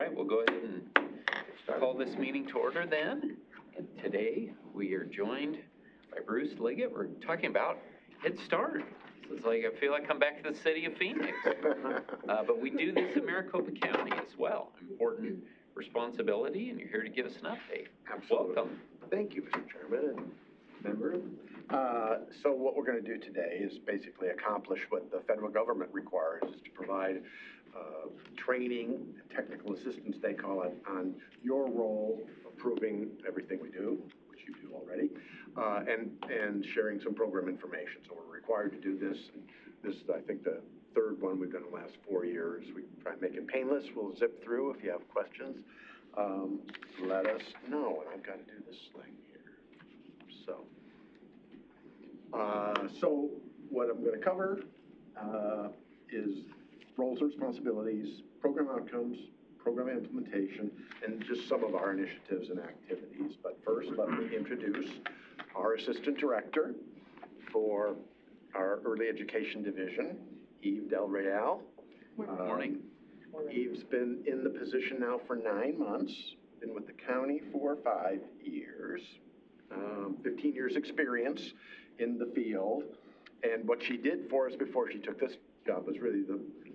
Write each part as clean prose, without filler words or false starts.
All right, we'll go ahead and call this meeting to order then. And today we are joined by Bruce Liggett. We're talking about Head Start. So it's like I feel like I'm back to the city of Phoenix. But we do this in Maricopa County as well. Important responsibility, and you're here to give us an update. Absolutely. Welcome. Thank you, Mr. Chairman and members. So what we're going to do today is basically accomplish what the federal government requires, is to provide training and technical assistance, they call it, on your role approving everything we do, which you do already, and sharing some program information. So we're required to do this. And this is, I think, the third one we've done in the last 4 years. We try and make it painless. We'll zip through. If you have questions, let us know. And I've got to do this thing here. So what I'm going to cover is roles and responsibilities, program outcomes, program implementation, and just some of our initiatives and activities. But first, let me introduce our Assistant Director for our Early Education Division, Eve Del Real. Good morning. Eve's been in the position now for 9 months, been with the county for 5 years, 15 years experience in the field. And what she did for us before she took this job was really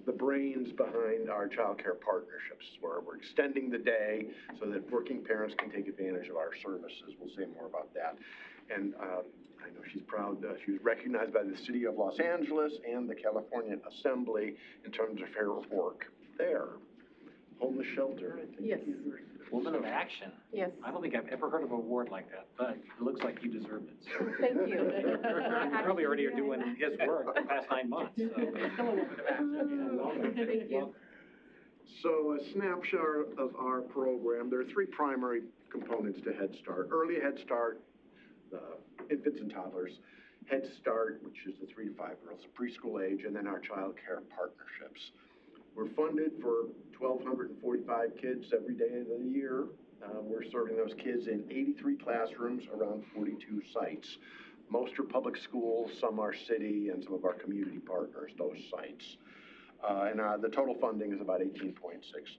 the brains behind our child care partnerships, where we're extending the day so that working parents can take advantage of our services. We'll say more about that. And I know she's proud. She was recognized by the City of Los Angeles and the California Assembly in terms of her work there. Homeless shelter, I think. Yes. Woman of Action. Yes. I don't think I've ever heard of an award like that, but it looks like you deserve it. So. Thank you. You probably already are doing his work the past 9 months. So. Still a woman of action. Thank you. So a snapshot of our program. There are 3 primary components to Head Start. Early Head Start, the infants and toddlers. Head Start, which is the 3 to 5-year-olds, preschool age, and then our child care partnerships. We're funded for 1,245 kids every day of the year. We're serving those kids in 83 classrooms around 42 sites. Most are public schools, some are city, and some of our community partners, those sites. And the total funding is about $18.6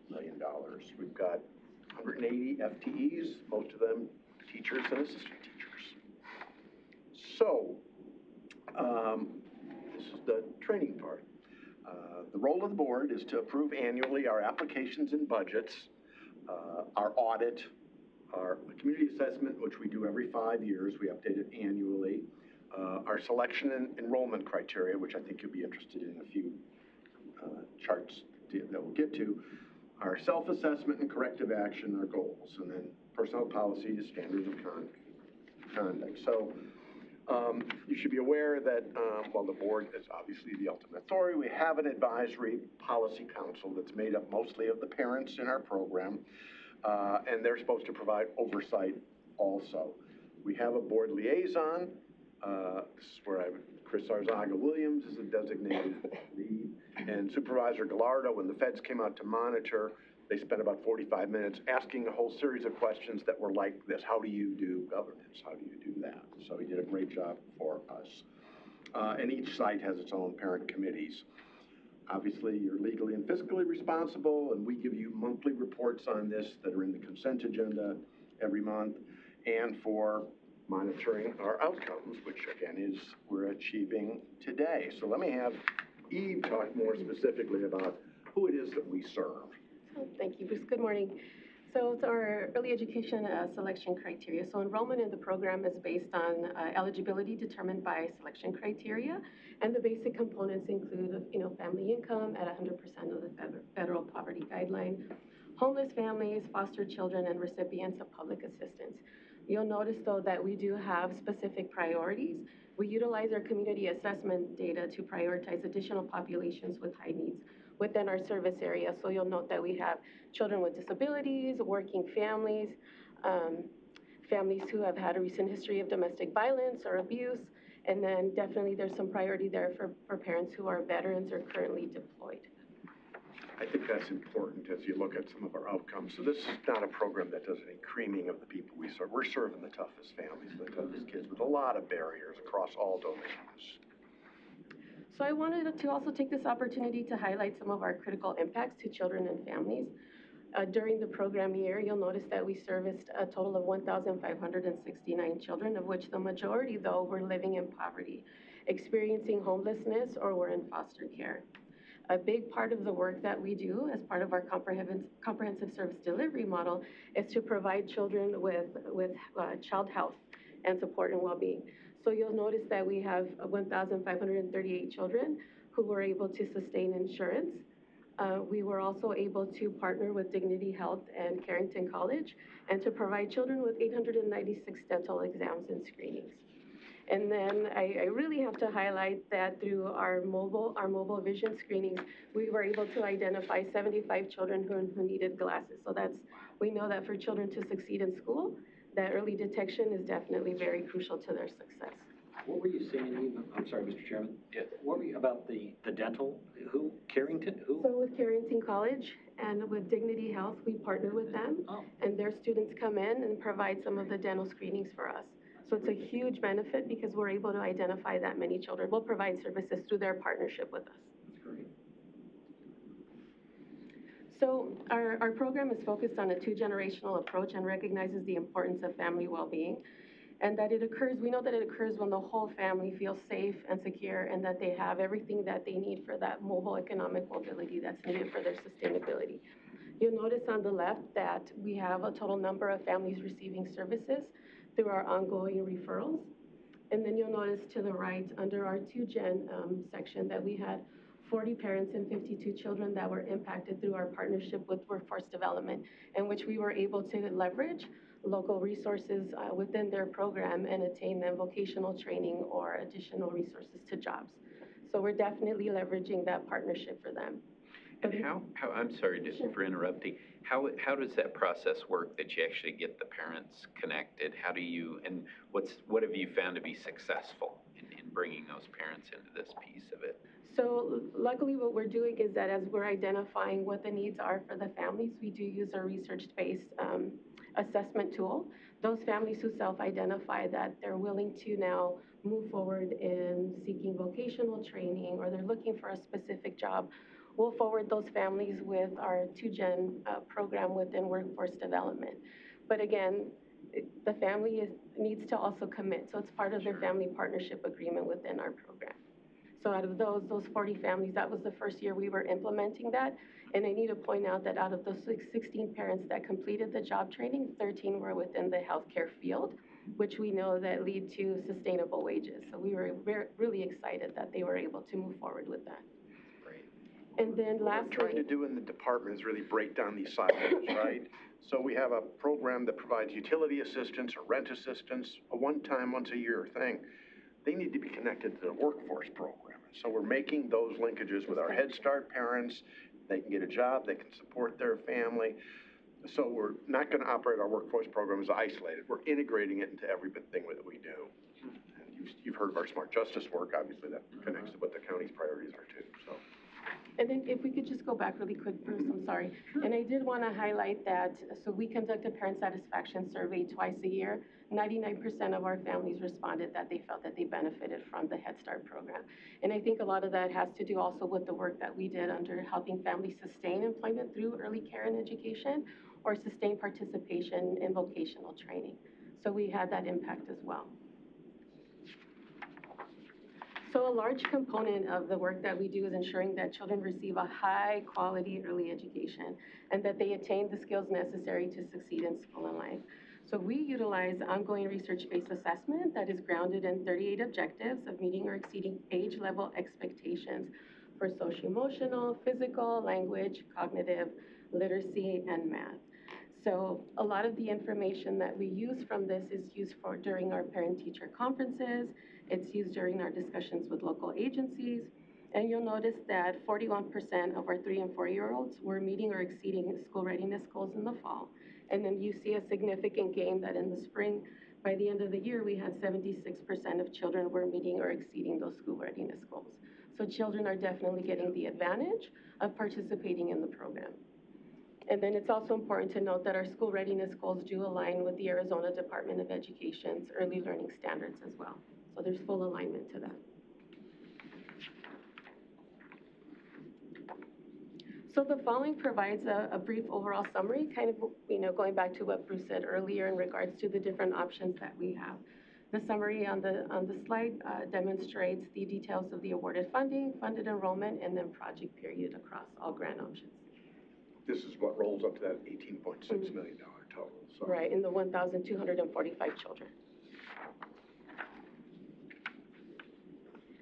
million. We've got 180 FTEs, most of them teachers and assistant teachers. So, this is the training part. The role of the board is to approve annually our applications and budgets, our audit, our community assessment, which we do every 5 years. We update it annually. Our selection and enrollment criteria, which I think you'll be interested in a few charts that we'll get to. Our self-assessment and corrective action, our goals, and then personnel policies, standards of conduct. So you should be aware that while the board is obviously the ultimate authority, we have an advisory policy council that's made up mostly of the parents in our program, and they're supposed to provide oversight also. We have a board liaison. This is where Chris Arzaga-Williams is a designated lead, and Supervisor Gallardo, when the feds came out to monitor, they spent about 45 minutes asking a whole series of questions that were like this. How do you do governance? How do you do that? So he did a great job for us. And each site has its own parent committees. Obviously, you're legally and fiscally responsible, and we give you monthly reports on this that are in the consent agenda every month, and for monitoring our outcomes, which again is we're achieving today. So let me have Eve talk more specifically about who it is that we serve. Thank you, Bruce. Good morning. So it's our early education selection criteria. So enrollment in the program is based on eligibility determined by selection criteria, and the basic components include, family income at 100% of the federal poverty guideline, homeless families, foster children, and recipients of public assistance. You'll notice, though, that we do have specific priorities. We utilize our community assessment data to prioritize additional populations with high needs within our service area. So you'll note that we have children with disabilities, working families, families who have had a recent history of domestic violence or abuse, and then definitely there's some priority there for parents who are veterans or currently deployed. I think that's important as you look at some of our outcomes. So this is not a program that does any creaming of the people we serve. We're serving the toughest families, the toughest kids with a lot of barriers across all domains. So I wanted to also take this opportunity to highlight some of our critical impacts to children and families. During the program year, you'll notice that we serviced a total of 1,569 children, of which the majority, though, were living in poverty, experiencing homelessness, or were in foster care. A big part of the work that we do as part of our comprehensive service delivery model is to provide children with child health and support and well-being. So you'll notice that we have 1,538 children who were able to sustain insurance. We were also able to partner with Dignity Health and Carrington College and to provide children with 896 dental exams and screenings. And then I really have to highlight that through our mobile vision screenings, we were able to identify 75 children who needed glasses. So we know that for children to succeed in school, that early detection is definitely very crucial to their success. What were you saying, I'm sorry, Mr. Chairman? Yes. What were you, about the dental, who, Carrington, who? So with Carrington College and with Dignity Health, we partner with them, and their students come in and provide some of the dental screenings for us. So it's a huge benefit because we're able to identify that many children. We'll provide services through their partnership with us. That's great. So our program is focused on a two-generational approach and recognizes the importance of family well-being, and that we know that it occurs when the whole family feels safe and secure and that they have everything that they need for that mobile economic mobility that's needed for their sustainability. You'll notice on the left that we have a total number of families receiving services through our ongoing referrals. And then you'll notice to the right, under our 2Gen section, that we had 40 parents and 52 children that were impacted through our partnership with Workforce Development, in which we were able to leverage local resources within their program and attain them vocational training or additional resources to jobs. So we're definitely leveraging that partnership for them. And how I'm sorry just for interrupting, how does that process work that you actually get the parents connected? How do you, and what have you found to be successful in bringing those parents into this piece of it? So luckily what we're doing is that as we're identifying what the needs are for the families, we do use a research-based assessment tool. Those families who self-identify that they're willing to now move forward in seeking vocational training or they're looking for a specific job, we'll forward those families with our 2Gen program within Workforce Development. But again, the family needs to also commit. So it's part of their family partnership agreement within our program. So out of those 40 families, that was the first year we were implementing that. And I need to point out that out of those 16 parents that completed the job training, 13 were within the healthcare field, which we know that lead to sustainable wages. So we were really excited that they were able to move forward with that. And then lastly, what we're trying to do in the department is really break down these silos, right? So we have a program that provides utility assistance or rent assistance, a one-time, once-a-year thing. They need to be connected to the workforce program. So we're making those linkages with our Head Start parents. They can get a job, they can support their family. So we're not going to operate our workforce program as isolated. We're integrating it into everything that we do. And you've heard of our Smart Justice work. Obviously, that connects to what the county's priorities are too. So. And then if we could just go back really quick, Bruce, I'm sorry. Sure. And I did want to highlight that, so we conduct a parent satisfaction survey twice a year. 99% of our families responded that they felt that they benefited from the Head Start program. And I think a lot of that has to do also with the work that we did under helping families sustain employment through early care and education or sustain participation in vocational training. So we had that impact as well. So a large component of the work that we do is ensuring that children receive a high quality early education and that they attain the skills necessary to succeed in school and life. So we utilize ongoing research-based assessment that is grounded in 38 objectives of meeting or exceeding age level expectations for socio-emotional, physical, language, cognitive, literacy, and math. So a lot of the information that we use from this is used during our parent-teacher conferences. It's used during our discussions with local agencies. And you'll notice that 41% of our 3- and 4-year-olds were meeting or exceeding school readiness goals in the fall. And then you see a significant gain that in the spring, by the end of the year, we had 76% of children were meeting or exceeding those school readiness goals. So children are definitely getting the advantage of participating in the program. And then it's also important to note that our school readiness goals do align with the Arizona Department of Education's early learning standards as well. So there's full alignment to that. So the following provides a brief overall summary, kind of, going back to what Bruce said earlier in regards to the different options that we have. The summary on the slide demonstrates the details of the awarded funding, funded enrollment, and then project period across all grant options. This is what rolls up to that $18.6 million total. So. Right, in the 1,245 children.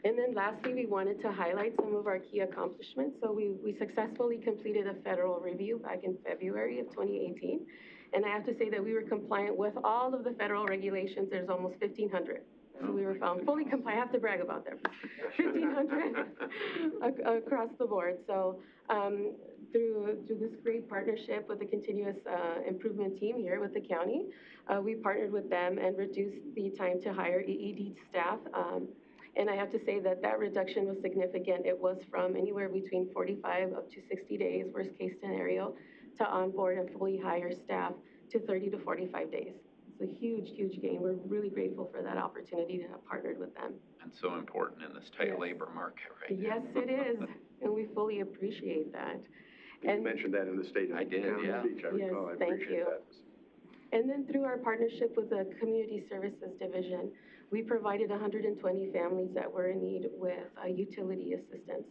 And then lastly, we wanted to highlight some of our key accomplishments. So we successfully completed a federal review back in February of 2018. And I have to say that we were compliant with all of the federal regulations. There's almost 1,500. So we were found fully compliant. I have to brag about that. 1,500 across the board. So through this great partnership with the continuous improvement team here with the county, we partnered with them and reduced the time to hire EED staff. And I have to say that that reduction was significant. It was from anywhere between 45 up to 60 days, worst case scenario, to onboard and fully hire staff to 30 to 45 days. It's a huge, huge gain. We're really grateful for that opportunity to have partnered with them. And so important in this tight labor market right now. Yes, it is. And we fully appreciate that. And you mentioned that in the State of I did, County yeah. speech. I recall. I thank appreciate you. that. And then through our partnership with the Community Services Division, we provided 120 families that were in need with utility assistance.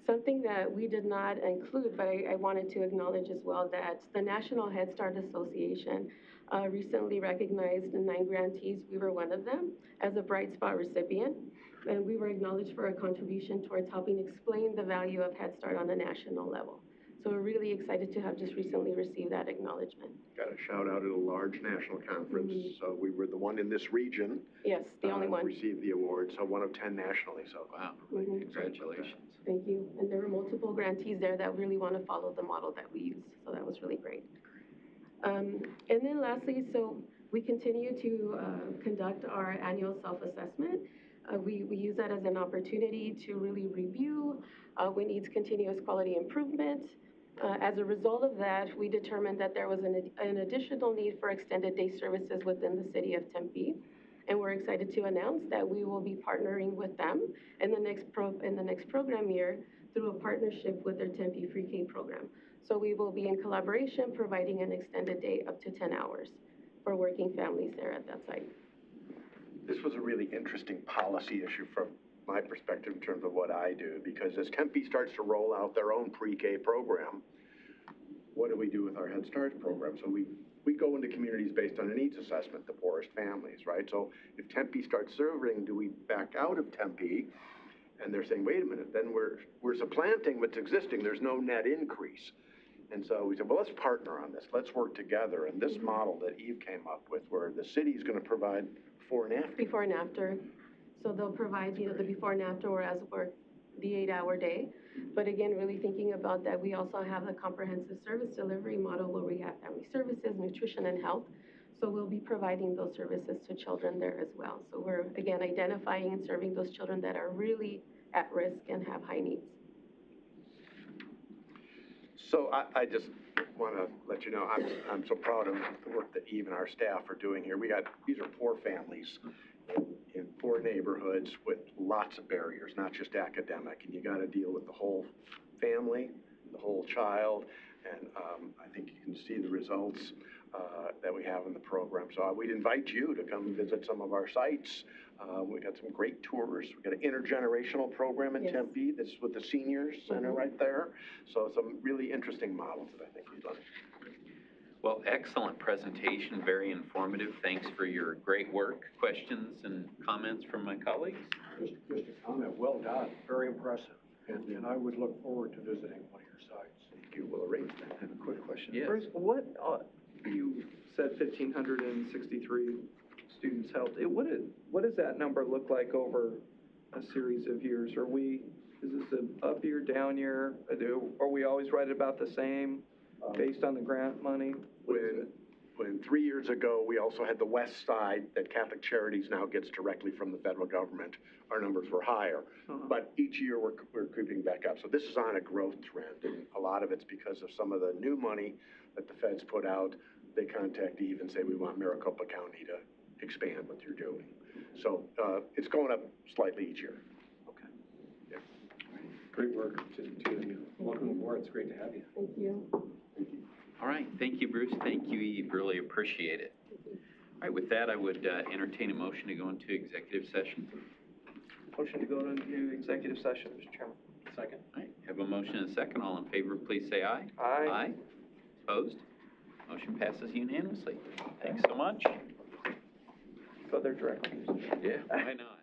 Something that we did not include, but I wanted to acknowledge as well, that the National Head Start Association recently recognized the 9 grantees. We were one of them as a Bright Spot recipient. And we were acknowledged for a contribution towards helping explain the value of Head Start on a national level. So we're really excited to have just recently received that acknowledgement. Got a shout out at a large national conference. So we were the one in this region. Yes, the only one. Received the award, so one of 10 nationally. So wow, congratulations. Thank you. And there were multiple grantees there that really want to follow the model that we use. So that was really great. And then lastly, so we continue to conduct our annual self-assessment. We use that as an opportunity to really review what needs continuous quality improvement. As a result of that, we determined that there was an additional need for extended day services within the city of Tempe. And we're excited to announce that we will be partnering with them in the next program year through a partnership with their Tempe Free K program. So we will be in collaboration providing an extended day up to 10 hours for working families there at that site. this was a really interesting policy issue from my perspective in terms of what I do, because as Tempe starts to roll out their own pre-K program, what do we do with our Head Start program? So we go into communities based on a needs assessment, the poorest families, right? So if Tempe starts serving, do we back out of Tempe? And they're saying, wait a minute, then we're supplanting what's existing. There's no net increase. And so we said, well, let's partner on this. Let's work together. And this model that Eve came up with, where the city's going to provide before and after. Before and after. So they'll provide, the before and after, whereas we're the 8-hour day. But again, really thinking about that, we also have the comprehensive service delivery model where we have family services, nutrition, and health. So we'll be providing those services to children there as well. So we're, again, identifying and serving those children that are really at risk and have high needs. So I just want to let you know, I'm so proud of the work that Eve and our staff are doing here. These are poor families in poor neighborhoods with lots of barriers, not just academic. And you got to deal with the whole family, the whole child. And I think you can see the results that we have in the program. So we'd invite you to come visit some of our sites. We got some great tours. We got an intergenerational program in Tempe. This is with the seniors center right there. So some really interesting models that I think you'd like. Well, excellent presentation, very informative. Thanks for your great work. Questions and comments from my colleagues? Just a comment, well done, very impressive. And I would look forward to visiting one of your sites. Thank you. We'll arrange that. I have a quick question. Yes. First, what, you said 1,563 students helped. What does that number look like over a series of years? Is this an up year, down year? Are we always right about the same based on the grant money? When 3 years ago, we also had the West Side that Catholic Charities now gets directly from the federal government, our numbers were higher. But each year we're creeping back up. So this is on a growth trend, and a lot of it's because of some of the new money that the feds put out. They contact Eve and say, we want Maricopa County to expand what you're doing. So it's going up slightly each year. Okay. Yeah. Great work to the two of you. Welcome aboard, it's great to have you. Thank you. All right, thank you, Bruce. Thank you, Eve. Really appreciate it. All right, with that, I would entertain a motion to go into executive session. Motion to go into executive session, Mr. Chairman. Second. All right, have a motion and a second. All in favor, please say aye. Aye. Aye. Opposed? Motion passes unanimously. Thanks so much. Go there directly. Yeah, why not?